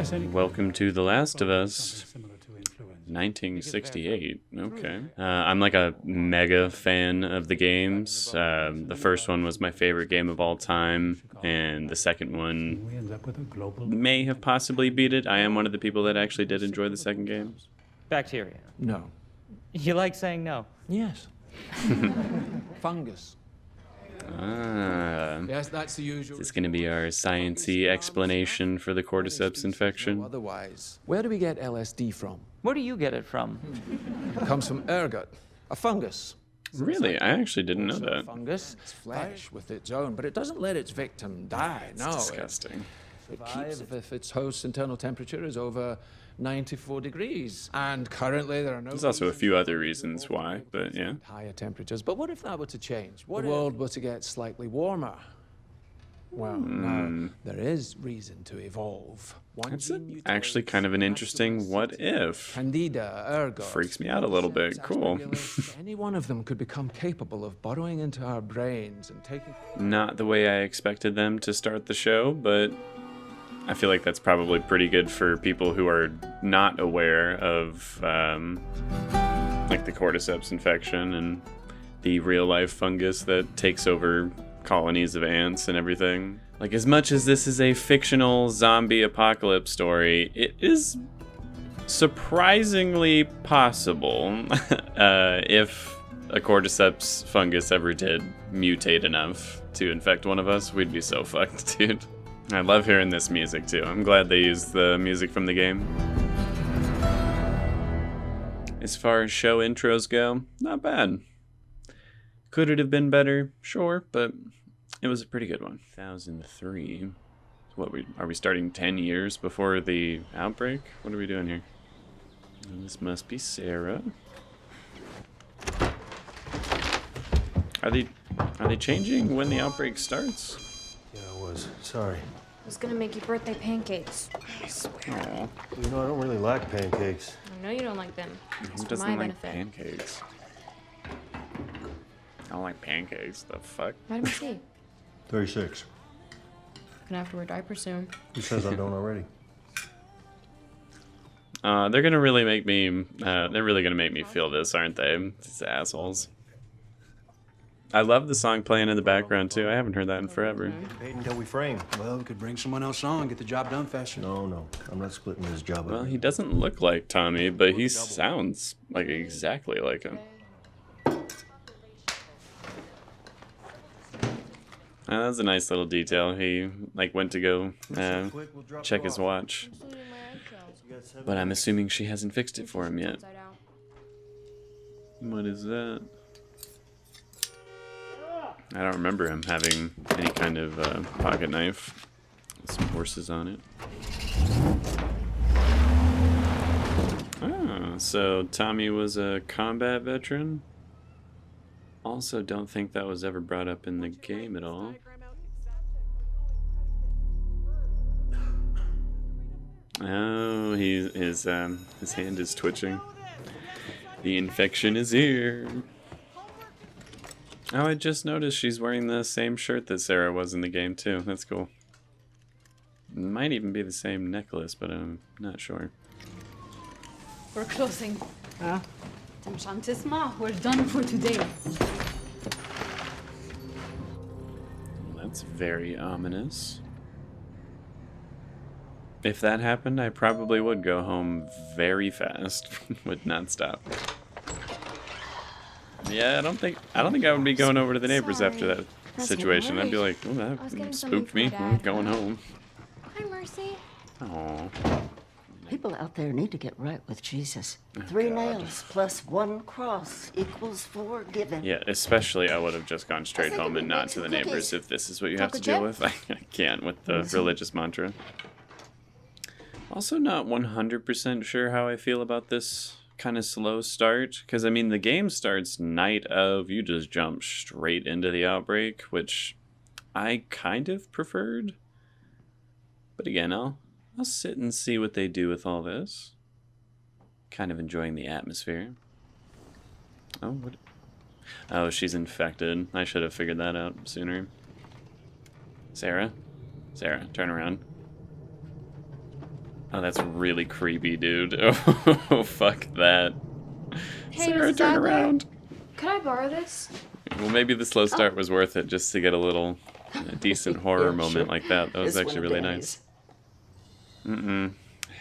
Welcome to The Last of Us. 1968. Okay. I'm like a mega fan of the games. The first one was my favorite game of all time, and the second one may have possibly beat it. I am one of the people that actually did enjoy the second game. Bacteria. No. You like saying no? Yes. Fungus. Yes, that's the usual. Is this going to be our science-y explanation for the cordyceps infection? Otherwise, where do we get LSD from? Where do you get it from? It comes from ergot, a fungus. Really? I actually didn't know that. Fungus, it's flesh with its own, but it doesn't let its victim die. No, Disgusting. It keeps if its host's internal temperature is over 94 degrees. And currently there are no... There's also a few other reasons why, but yeah. Higher temperatures. But what if that were to change? What if the world were to get slightly warmer? Well, now, there is reason to evolve. That's actually kind of an interesting what if. Candida, ergot. Freaks me out a little bit. Cool. Any one of them could become capable of burrowing into our brains and taking... Not the way I expected them to start the show, but I feel like that's probably pretty good for people who are not aware of like the cordyceps infection and the real life fungus that takes over colonies of ants and everything. Like, as much as this is a fictional zombie apocalypse story, it is surprisingly possible if a cordyceps fungus ever did mutate enough to infect one of us, we'd be so fucked, dude. I love hearing this music too. I'm glad they used the music from the game. As far as show intros go, not bad. Could it have been better? Sure, but it was a pretty good one. 2003. Are we starting 10 years before the outbreak? What are we doing here? This must be Sarah. Are they changing when the outbreak starts? Yeah, I was. Sorry. I was gonna make you birthday pancakes. I swear. You know, I don't really like pancakes. I know you don't like them. It's Who for doesn't my like benefit. pancakes? I don't like pancakes. The fuck? Vitamin C. 36. Gonna have to wear diapers soon. Who says I don't already? They're gonna really make me. They're really gonna make me feel this, aren't they? These assholes. I love the song playing in the background too. I haven't heard that in forever. Wait until we frame. Well, we could bring someone else on, get the job done faster. No. I'm not splitting this job up. Well, he doesn't look like Tommy, but he sounds like exactly like him. That was a nice little detail. He went to go check his watch, but I'm assuming she hasn't fixed it for him yet. What is that? I don't remember him having any kind of pocket knife with some horses on it. Ah, so Tommy was a combat veteran? Also, don't think that was ever brought up in the game at all. Oh, his hand is twitching. The infection is here. Oh, I just noticed she's wearing the same shirt that Sarah was in the game too. That's cool. Might even be the same necklace, but I'm not sure. We're closing. We're done for today. That's very ominous. If that happened, I probably would go home very fast. Would not stop. Yeah, I don't think I would be going over to the neighbors after that situation. I'd be like, oh, that spooked me. I'm going home. Hi, Mercy. Oh. People out there need to get right with Jesus. 3 nails plus 1 cross equals 4 given. Yeah, especially I would have just gone straight home and not to the neighbors if this is what you have to deal with. I can't with the religious mantra. Also not 100% sure how I feel about this kind of slow start, because I mean the game starts night of, you just jump straight into the outbreak, which I kind of preferred. But again, I'll sit and see what they do with all this. Kind of enjoying the atmosphere. Oh, what? Oh, she's infected. I should have figured that out sooner. Sarah, turn around. Oh, that's really creepy, dude. Oh, fuck that. Hey, Sarah, Mrs. turn Adler, around. could I borrow this? Well, maybe the slow start was worth it just to get a decent horror Yeah, moment sure. like that. That was This actually one really days. nice.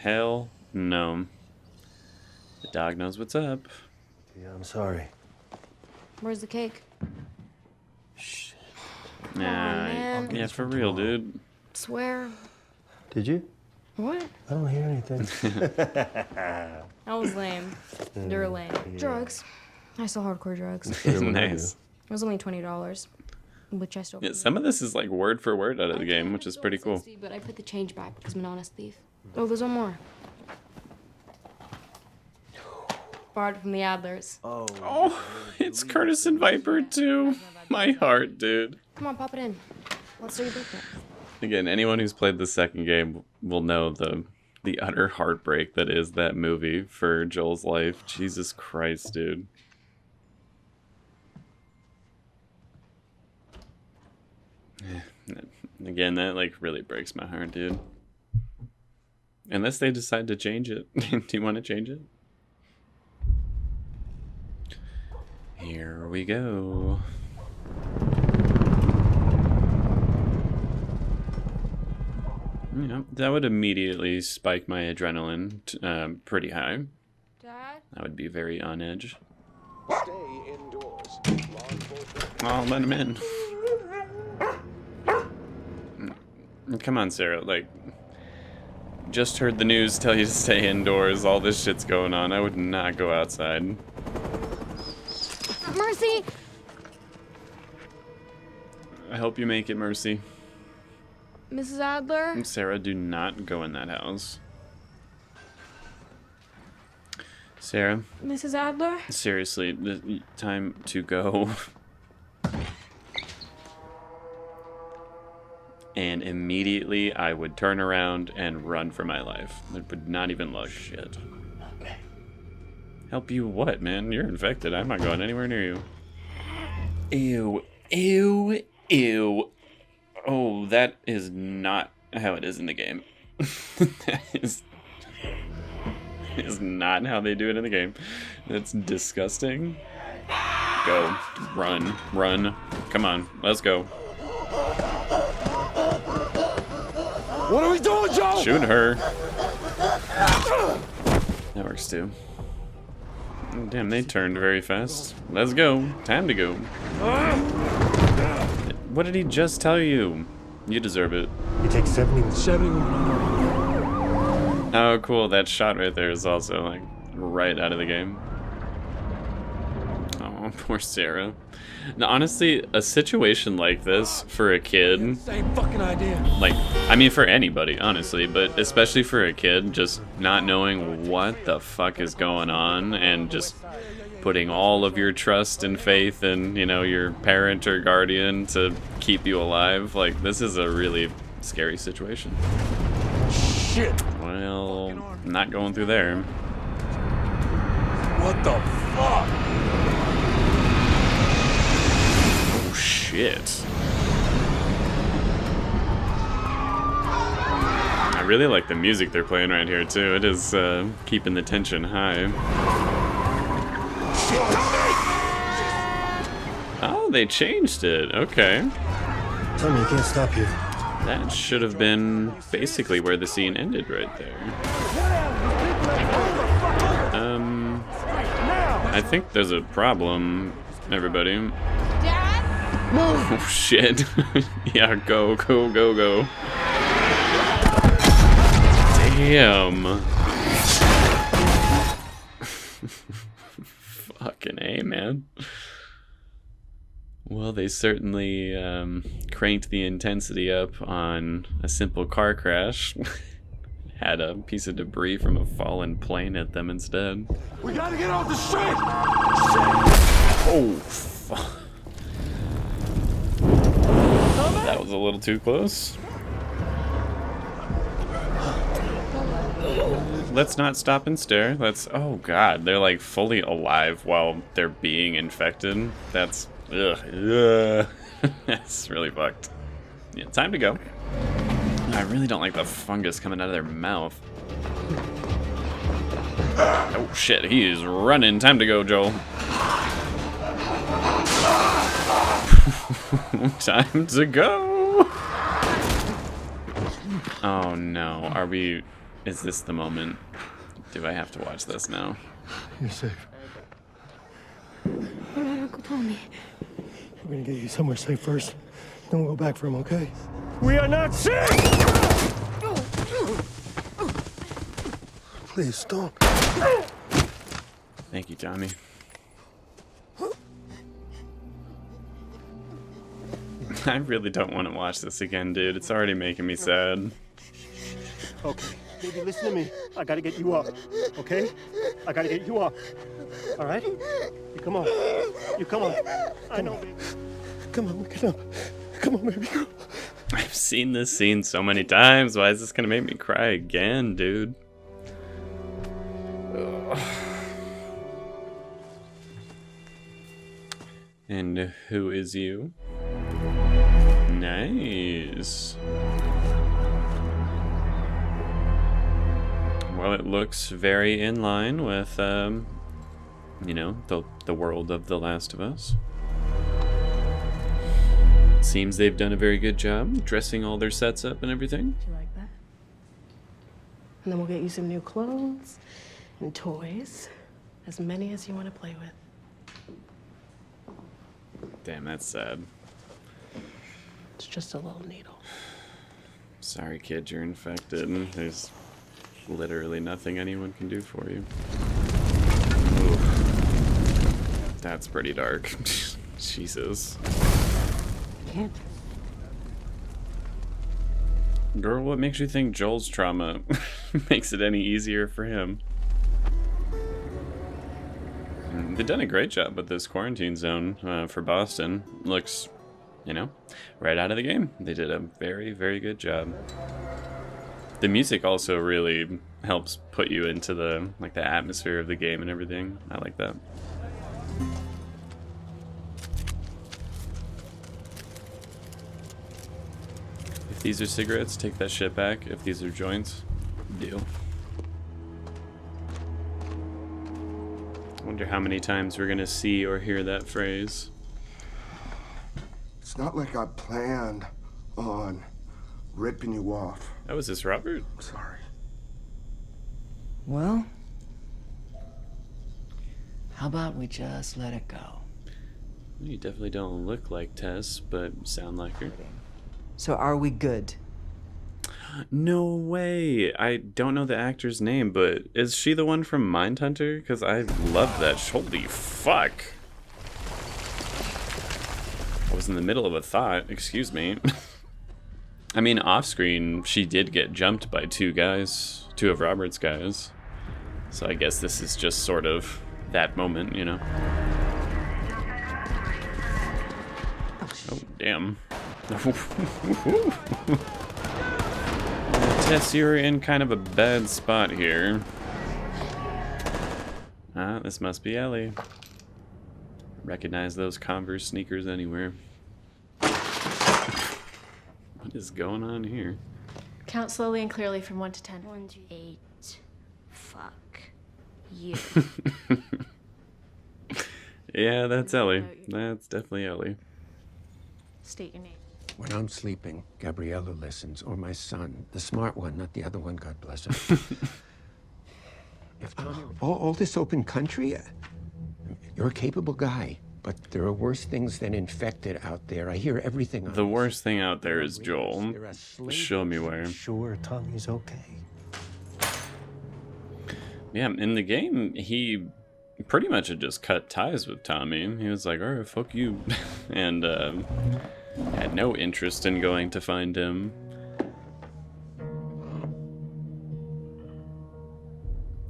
Hell no. The dog knows what's up. Yeah, I'm sorry. Where's the cake? Nah, man. yeah, for real, dude. Swear. Did you? What? I don't hear anything. That was lame. They're lame. Drugs. I sell hardcore drugs. Nice. It was only $20, which I still. Yeah, some of this is like word for word out of the game, which is pretty cool. But I put the change back because I'm an honest thief. Oh, there's one more. Borrowed from the Adlers. Oh, it's Curtis and Viper too. My heart, dude. Come on, pop it in. Let's do your birthday. Again, anyone who's played the second game will know the utter heartbreak that is that movie for Joel's life. Jesus Christ, dude. Again, that like really breaks my heart, dude. Unless they decide to change it. Do you want to change it? Here we go. Yeah, that would immediately spike my adrenaline pretty high. Dad? I would be very on edge. Stay indoors. Oh, let him in. Come on, Sarah. Like, just heard the news tell you to stay indoors. All this shit's going on. I would not go outside. Mercy! I hope you make it, Mercy. Mrs. Adler? Sarah, do not go in that house. Sarah, Mrs. Adler? seriously, time to go. And immediately I would turn around and run for my life. I would not even look. Shit. Help you what, man? You're infected. I'm not going anywhere near you. Ew. Ew. Ew. Oh, that is not how it is in the game. That is not how they do it in the game. That's disgusting. Go. Run. Run. Come on. Let's go. What are we doing, Joe? Shoot her. That works too. Oh, damn, they turned very fast. Let's go. Time to go. What did he just tell you? You deserve it. You take 70. 71. Oh, cool. That shot right there is also, like, right out of the game. Oh, poor Sarah. Now, honestly, a situation like this for a kid, Same fucking idea. like, I mean, for anybody, honestly, but especially for a kid, just not knowing what the fuck is going on and just putting all of your trust and faith in, you know, your parent or guardian to keep you alive. Like, this is a really scary situation. Shit. Well, not going through there. What the fuck? Oh, shit. I really like the music they're playing right here, too. It is keeping the tension high. Oh, they changed it. Okay. Tell me you can't stop here. That should have been basically where the scene ended right there. I think there's a problem, everybody. Dad? Oh, shit. Yeah, go, go, go, go. Damn. Fucking A, man. Well, they certainly cranked the intensity up on a simple car crash. Had a piece of debris from a fallen plane hit them instead. We gotta get off the street! Oh, fuck. That was a little too close. Let's not stop and stare. Let's. Oh god, they're like fully alive while they're being infected. That's. Ugh. Ugh. That's really fucked. Yeah, time to go. I really don't like the fungus coming out of their mouth. Oh shit, he is running. Time to go, Joel. Time to go. Oh no, are we... Is this the moment? Do I have to watch this now? You're safe. All right, Uncle Tommy. We're gonna get you somewhere safe first. Then we'll go back for him, okay? We are not safe! Please, don't. Thank you, Tommy. I really don't want to watch this again, dude. It's already making me sad. Okay, baby, listen to me. I gotta get you up, okay? I gotta get you up. All right? You come on. You come on. I know, baby. Come on, get up. Come on, baby girl. I've seen this scene so many times. Why is this gonna make me cry again, dude? Ugh. And who is you? Nice. Well, it looks very in line with, you know, the world of The Last of Us. Seems they've done a very good job dressing all their sets up and everything. You like that? And then we'll get you some new clothes and toys. As many as you want to play with. Damn, that's sad. It's just a little needle. Sorry, kid, you're infected. There's literally nothing anyone can do for you. Oof. That's pretty dark. Jesus. Can't. Girl, what makes you think Joel's trauma makes it any easier for him? They've done a great job with this quarantine zone for Boston. Looks, you know, right out of the game. They did a very, very good job. The music also really helps put you into the atmosphere of the game and everything. I like that. If these are cigarettes, take that shit back. If these are joints, deal. I wonder how many times we're gonna see or hear that phrase. It's not like I planned on ripping you off. Oh, is this Robert? Sorry. Well, how about we just let it go? You definitely don't look like Tess, but sound like her. So are we good? No way. I don't know the actor's name, but is she the one from Mindhunter? Because I love that. Holy fuck. I was in the middle of a thought. Excuse me. I mean, off screen, she did get jumped by two of Robert's guys. So I guess this is just sort of that moment, you know? Oh, damn. Tess, you're in kind of a bad spot here. Ah, this must be Ellie. Recognize those Converse sneakers anywhere. What is going on here? Count slowly and clearly from 1 to 10. 1, 2, 8. Fuck you. Yeah, that's Ellie. That's definitely Ellie. State your name. When I'm sleeping, Gabriella listens, or my son, the smart one, not the other one, God bless him. If all this open country, you're a capable guy, but there are worse things than infected out there. I hear everything. The worst thing out there is Joel. Show me where. Sure, Tommy's okay. Yeah, in the game, he pretty much had just cut ties with Tommy. He was like, alright, fuck you. And had no interest in going to find him.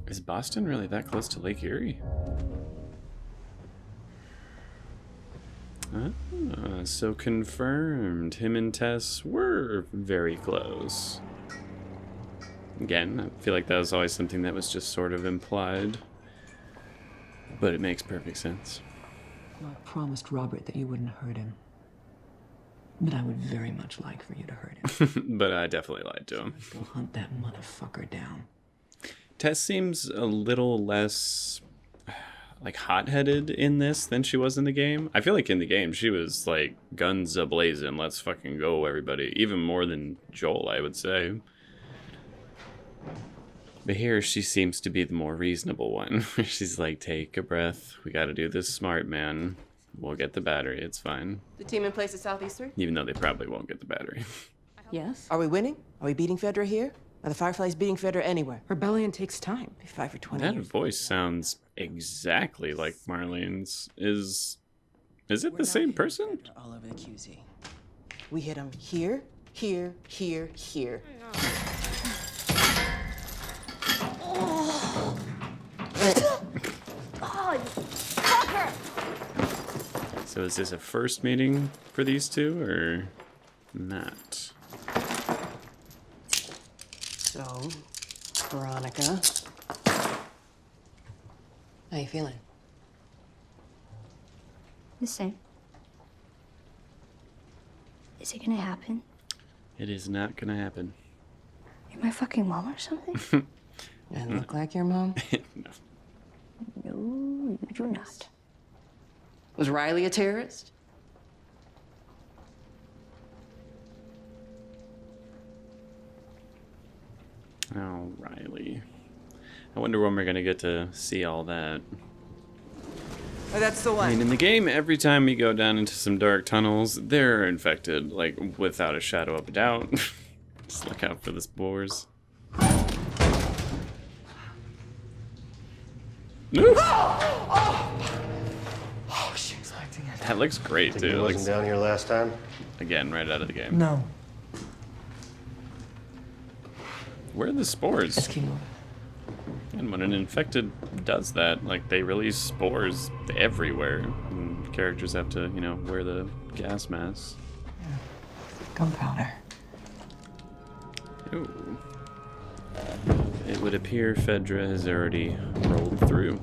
Is Boston really that close to Lake Erie? So confirmed. Him and Tess were very close. Again, I feel like that was always something that was just sort of implied. But it makes perfect sense. I promised Robert that you wouldn't hurt him. But I would very much like for you to hurt him. But I definitely lied to him. Let's go hunt that motherfucker down. Tess seems a little less like hot-headed in this than she was in the game. I feel like in the game she was like guns a-blazing, let's fucking go everybody, even more than Joel, I would say. But here she seems to be the more reasonable one. She's like, take a breath, we gotta do this smart, man. We'll get the battery, it's fine. The team in place at Southeast 3? Even though they probably won't get the battery. Yes? Are we winning? Are we beating Fedra here? Are the Fireflies beating Fedra anywhere? Rebellion takes time. They fight for 20 That years. voice sounds exactly like Marlene's. Is it the same person? All over the QZ. We hit them here, here, here, here. So is this a first meeting for these two, or not? So, Veronica, how you feeling? The same. Is it gonna happen? It is not gonna happen. You're my fucking mom or something? I look like your mom? No. No, you do not. Was Riley a terrorist? Oh, Riley. I wonder when we're gonna get to see all that. Oh, that's the one. I mean, in the game, every time we go down into some dark tunnels, they're infected, like, without a shadow of a doubt. Just look out for the spores. No! Oh, she expecting it. That looks great, Think too. he It wasn't looks, down here last time? again, right out of the game. No. Where are the spores? Just keep moving. And when an infected does that, like, they release spores everywhere. And characters have to, you know, wear the gas masks. Gunpowder. Ooh. It would appear Fedra has already rolled through.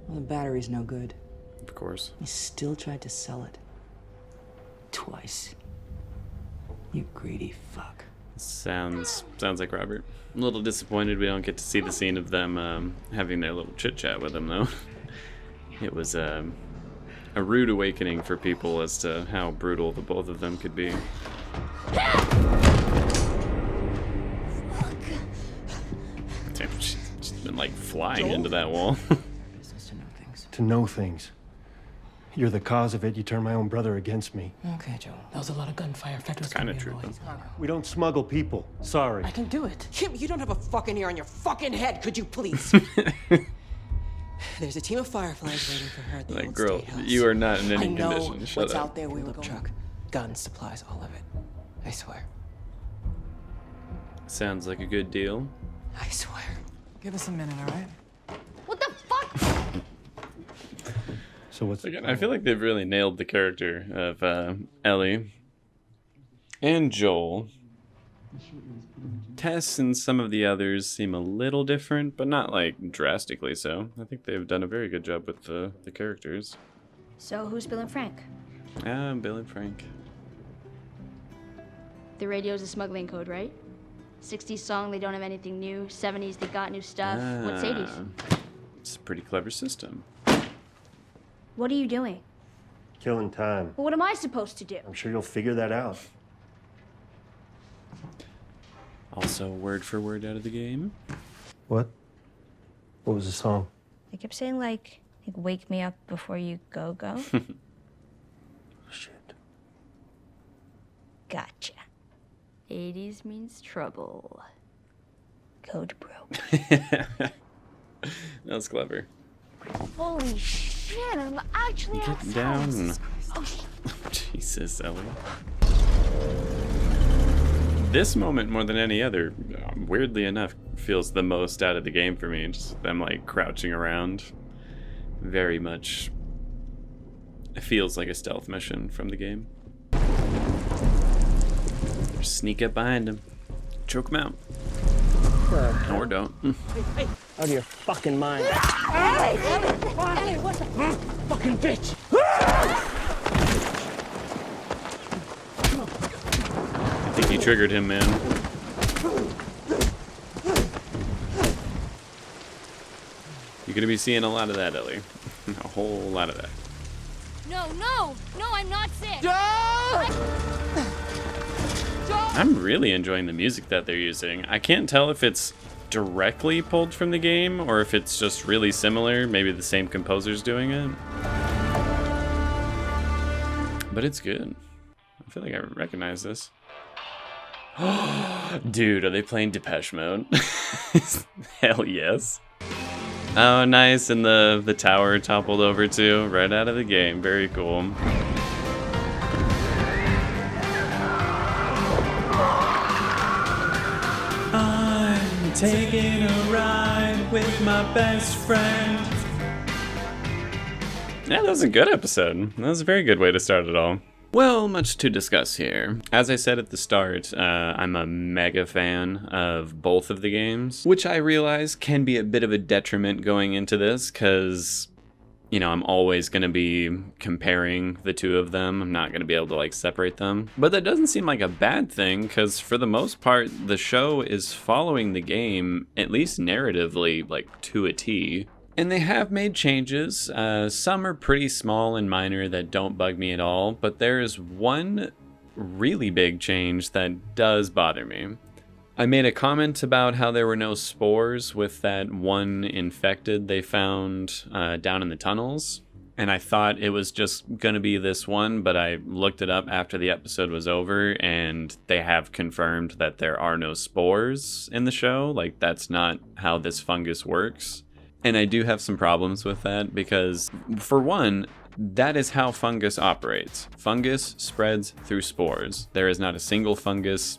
Well, the battery's no good. Of course. You still tried to sell it. Twice. You greedy fuck. Sounds like Robert. I'm a little disappointed we don't get to see the scene of them having their little chit-chat with him, though. It was a rude awakening for people as to how brutal the both of them could be. Damn, she's been like flying into that wall. To know things. You're the cause of it. You turned my own brother against me. Okay, Joe. That was a lot of gunfire. It's kind of true, though. We don't smuggle people. Sorry. I can do it. Kim, you don't have a fucking ear on your fucking head, could you please? There's a team of Fireflies waiting for her at the Like, old girl, State House. you are not in any I know condition. Shut what's up. out there. We were going. Truck, guns, supplies, all of it. I swear. Sounds like a good deal. I swear. Give us a minute, all right? What the fuck? So what's Again, I feel like they've really nailed the character of Ellie and Joel. Tess and some of the others seem a little different, but not like drastically so. I think they've done a very good job with the characters. So who's Bill and Frank? Bill and Frank. The radio's a smuggling code, right? 60s song, they don't have anything new. 70s, they got new stuff. What's 80s? It's a pretty clever system. What are you doing? killing time? Well, what am I supposed to do? I'm sure you'll figure that out. Also, word for word out of the game. What? What was the song? They kept saying, like wake me up before you go. Shit. Gotcha. 80s means trouble. Code broke. That was clever. Holy shit, I'm actually Get outside. down. Oh, Jesus, Ellie. This moment, more than any other, weirdly enough, feels the most out of the game for me. Just them, like, crouching around. Very much... It feels like a stealth mission from the game. Just sneak up behind him. Choke him out. Or don't. Hey, out of your fucking mind. Ellie, what the... Fucking bitch! think you triggered him, man. You're gonna be seeing a lot of that, Ellie. A whole lot of that. No, I'm not sick. I'm really enjoying the music that they're using. I can't tell if it's directly pulled from the game or if it's just really similar. Maybe the same composer's doing it. But it's good. I feel like I recognize this. Dude, are they playing Depeche Mode? Hell yes. Oh, nice. And the tower toppled over too, right out of the game. Very cool. I'm taking a ride with my best friend. Yeah, that was a good episode. That was a very good way to start it all. Well, much to discuss here. As I said at the start, I'm a mega fan of both of the games, which I realize can be a bit of a detriment going into this, because, you know, I'm always going to be comparing the two of them. I'm not going to be able to, like, separate them. But that doesn't seem like a bad thing, because for the most part, the show is following the game, at least narratively, like, to a T. And they have made changes. Some are pretty small and minor that don't bug me at all, but there is one really big change that does bother me. I made a comment about how there were no spores with that one infected they found down in the tunnels, and I thought it was just gonna be this one, but I looked it up after the episode was over, and they have confirmed that there are no spores in the show. Like, that's not how this fungus works. And I do have some problems with that because, for one, that is how fungus operates. Fungus spreads through spores. There is not a single fungus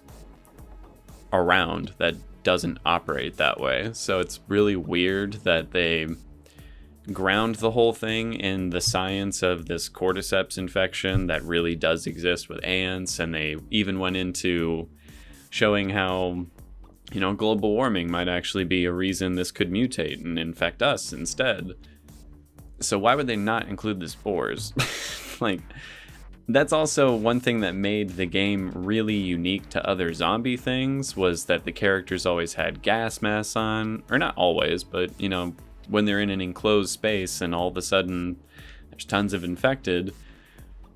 around that doesn't operate that way. So it's really weird that they ground the whole thing in the science of this cordyceps infection that really does exist with ants. And they even went into showing how, you know, global warming might actually be a reason this could mutate and infect us instead. So why would they not include the spores? Like, that's also one thing that made the game really unique to other zombie things, was that the characters always had gas masks on. Or not always, but, you know, when they're in an enclosed space and all of a sudden there's tons of infected,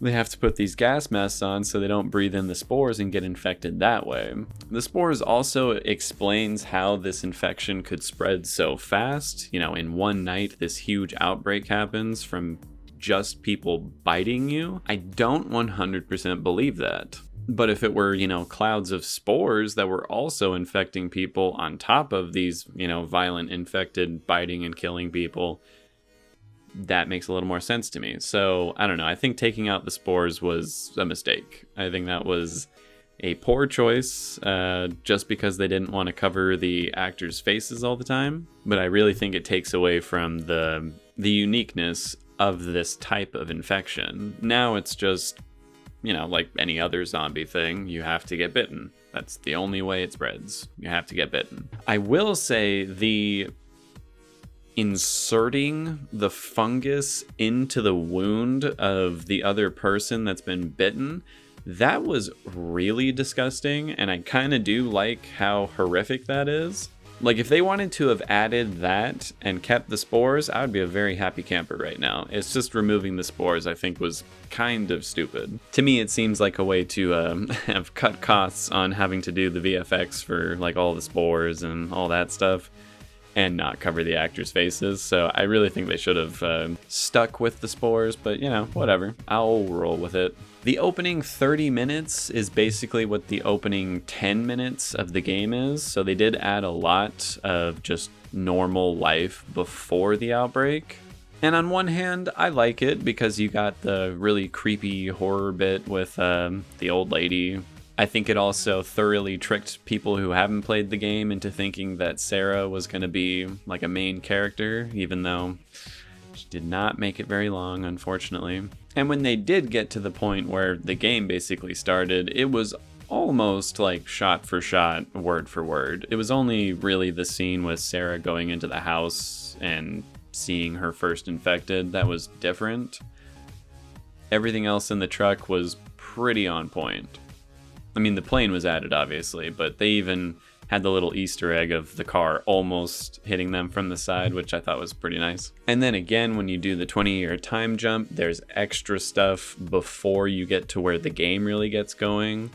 they have to put these gas masks on so they don't breathe in the spores and get infected that way. The spores also explains how this infection could spread so fast. You know, in one night, this huge outbreak happens from just people biting you. I don't 100% believe that. But if it were, you know, clouds of spores that were also infecting people on top of these, you know, violent infected biting and killing people, that makes a little more sense to me. So, I don't know. I think taking out the spores was a mistake. I think that was a poor choice, just because they didn't want to cover the actors' faces all the time. But I really think it takes away from the uniqueness of this type of infection. Now it's just, you know, like any other zombie thing, you have to get bitten. That's the only way it spreads. You have to get bitten. I will say the inserting the fungus into the wound of the other person that's been bitten, that was really disgusting, and I kind of do like how horrific that is. Like, if they wanted to have added that and kept the spores, I would be a very happy camper right now. It's just removing the spores, I think, was kind of stupid. To me, it seems like a way to have cut costs on having to do the VFX for, like, all the spores and all that stuff, and not cover the actors' faces. So I really think they should have stuck with the spores, but, you know, whatever. I'll roll with it. The opening 30 minutes is basically what the opening 10 minutes of the game is. So they did add a lot of just normal life before the outbreak. And on one hand, I like it because you got the really creepy horror bit with the old lady. I think it also thoroughly tricked people who haven't played the game into thinking that Sarah was going to be like a main character, even though she did not make it very long, unfortunately. And when they did get to the point where the game basically started, it was almost like shot for shot, word for word. It was only really the scene with Sarah going into the house and seeing her first infected that was different. Everything else in the truck was pretty on point. I mean, the plane was added, obviously, but they even had the little Easter egg of the car almost hitting them from the side, which I thought was pretty nice. And then again, when you do the 20-year time jump, there's extra stuff before you get to where the game really gets going.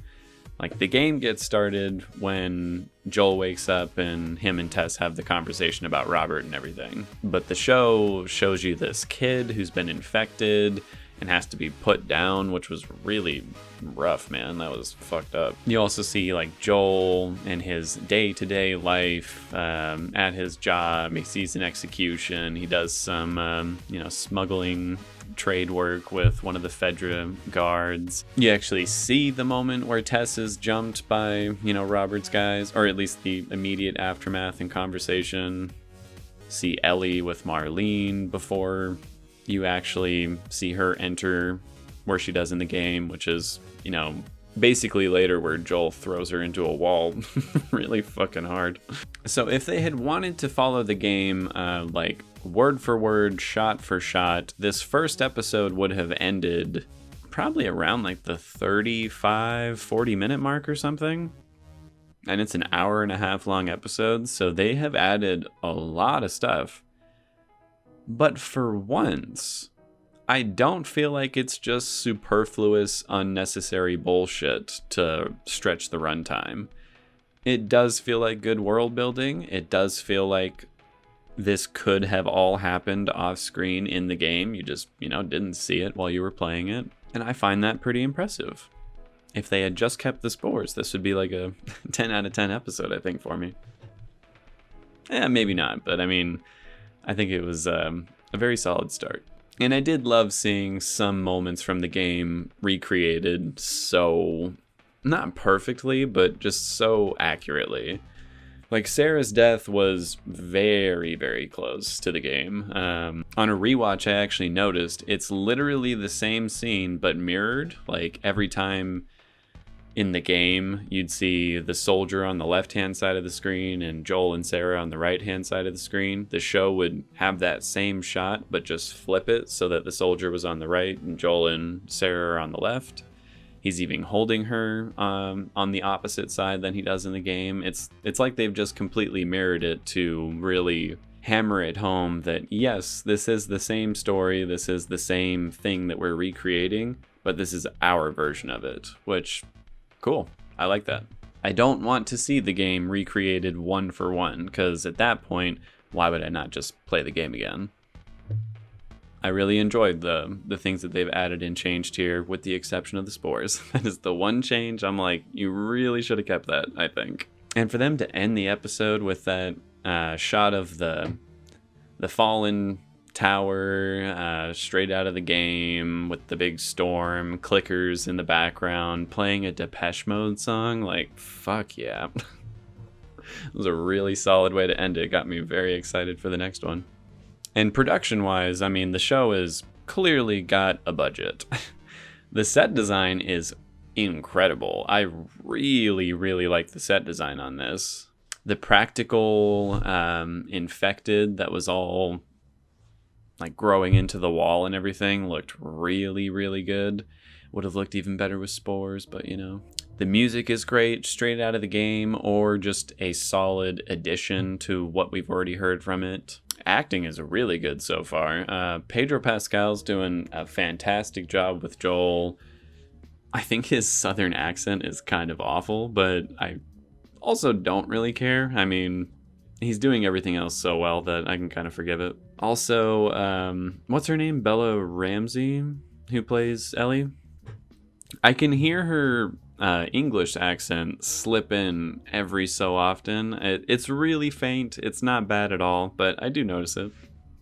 Like, the game gets started when Joel wakes up and him and Tess have the conversation about Robert and everything. But the show shows you this kid who's been infected and has to be put down, which was really rough, man. That was fucked up. You also see like Joel and his day-to-day life at his job. He sees an execution. He does some, smuggling trade work with one of the Fedra guards. You actually see the moment where Tess is jumped by, Robert's guys, or at least the immediate aftermath and conversation. See Ellie with Marlene before you actually see her enter where she does in the game, which is, basically later where Joel throws her into a wall really fucking hard. So if they had wanted to follow the game like word for word, shot for shot, this first episode would have ended probably around like the 40 minute mark or something. And it's an hour and a half long episode, so they have added a lot of stuff. But for once, I don't feel like it's just superfluous, unnecessary bullshit to stretch the runtime. It does feel like good world building. It does feel like this could have all happened off screen in the game. You just, didn't see it while you were playing it. And I find that pretty impressive. If they had just kept the Spores, this would be like a 10 out of 10 episode, I think, for me. Maybe not, but I mean, I think it was a very solid start. And I did love seeing some moments from the game recreated so, not perfectly, but just so accurately. Like, Sarah's death was very, very close to the game. On a rewatch, I actually noticed it's literally the same scene, but mirrored. Like, every time in the game, you'd see the soldier on the left-hand side of the screen and Joel and Sarah on the right-hand side of the screen. The show would have that same shot, but just flip it so that the soldier was on the right and Joel and Sarah are on the left. He's even holding her on the opposite side than he does in the game. It's like they've just completely mirrored it to really hammer it home that, yes, this is the same story, this is the same thing that we're recreating, but this is our version of it, which... cool. I like that. I don't want to see the game recreated one for one, because at that point, why would I not just play the game again? I really enjoyed the things that they've added and changed here, with the exception of the Spores. That is the one change I'm like, you really should have kept that, I think. And for them to end the episode with that shot of the fallen tower straight out of the game with the big storm, clickers in the background, playing a Depeche Mode song, like, fuck yeah. It was a really solid way to end it. Got me very excited for the next one. And production-wise, I mean, the show has clearly got a budget. The set design is incredible. I really, really like the set design on this. The practical infected that was all like growing into the wall and everything looked really, really good. Would have looked even better with Spores, but The music is great, straight out of the game, or just a solid addition to what we've already heard from it. Acting is really good so far. Pedro Pascal's doing a fantastic job with Joel. I think his southern accent is kind of awful, but I also don't really care. I mean, he's doing everything else so well that I can kind of forgive it. Also, what's her name? Bella Ramsey, who plays Ellie? I can hear her English accent slip in every so often. It's really faint. It's not bad at all, but I do notice it.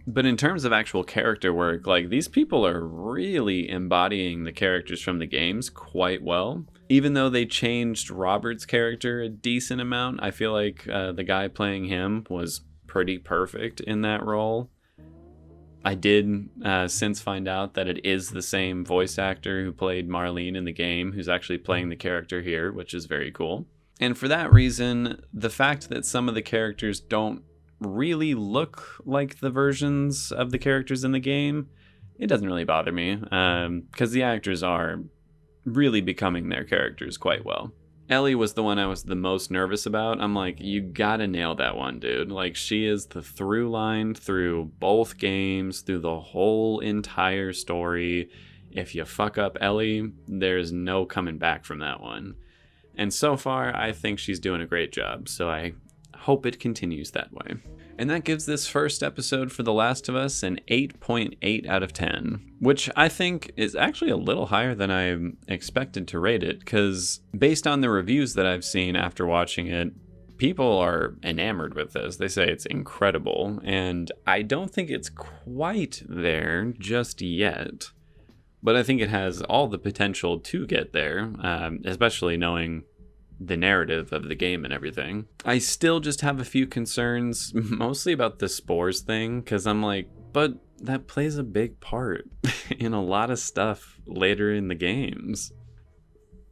But in terms of actual character work, like, these people are really embodying the characters from the games quite well. Even though they changed Robert's character a decent amount, I feel like the guy playing him was pretty perfect in that role. I did since find out that it is the same voice actor who played Marlene in the game who's actually playing the character here, which is very cool. And for that reason, the fact that some of the characters don't really look like the versions of the characters in the game, it doesn't really bother me, because the actors are really becoming their characters quite well. Ellie was the one I was the most nervous about. I'm like, you gotta nail that one, dude. Like, she is the through line through both games, through the whole entire story. If you fuck up Ellie, there's no coming back from that one. And so far, I think she's doing a great job, so I hope it continues that way. And that gives this first episode for The Last of Us an 8.8 out of 10, which I think is actually a little higher than I expected to rate it, because based on the reviews that I've seen after watching it, people are enamored with this. They say it's incredible, and I don't think it's quite there just yet. But I think it has all the potential to get there, especially knowing the narrative of the game and everything. I still just have a few concerns, mostly about the Spores thing, because I'm like, but that plays a big part in a lot of stuff later in the games.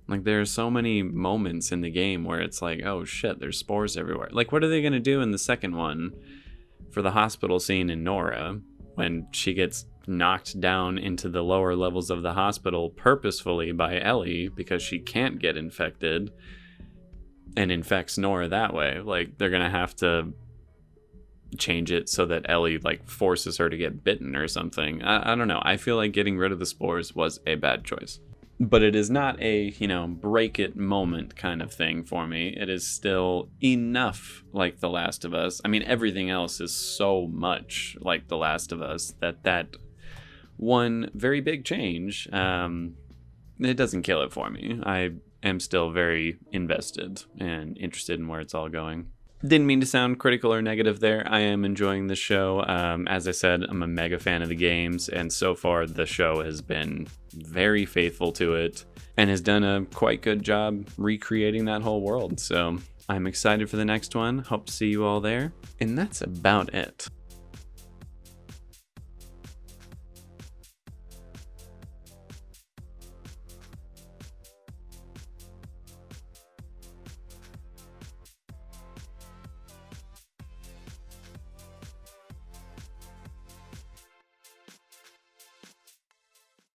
Like, there are so many moments in the game where it's like, oh shit, there's spores everywhere. Like, what are they going to do in the second one for the hospital scene in Nora when she gets knocked down into the lower levels of the hospital purposefully by Ellie because she can't get infected and infects Nora that way? Like, they're gonna have to change it so that Ellie like forces her to get bitten or something. I don't know. I feel like getting rid of the spores was a bad choice. But it is not a, break it moment kind of thing for me. It is still enough like The Last of Us. I mean, everything else is so much like The Last of Us that one very big change, it doesn't kill it for me. I am still very invested and interested in where it's all going. Didn't mean to sound critical or negative there. I am enjoying the show. As I said, I'm a mega fan of the games, and so far the show has been very faithful to it and has done a quite good job recreating that whole world. So I'm excited for the next one. Hope to see you all there. And that's about it.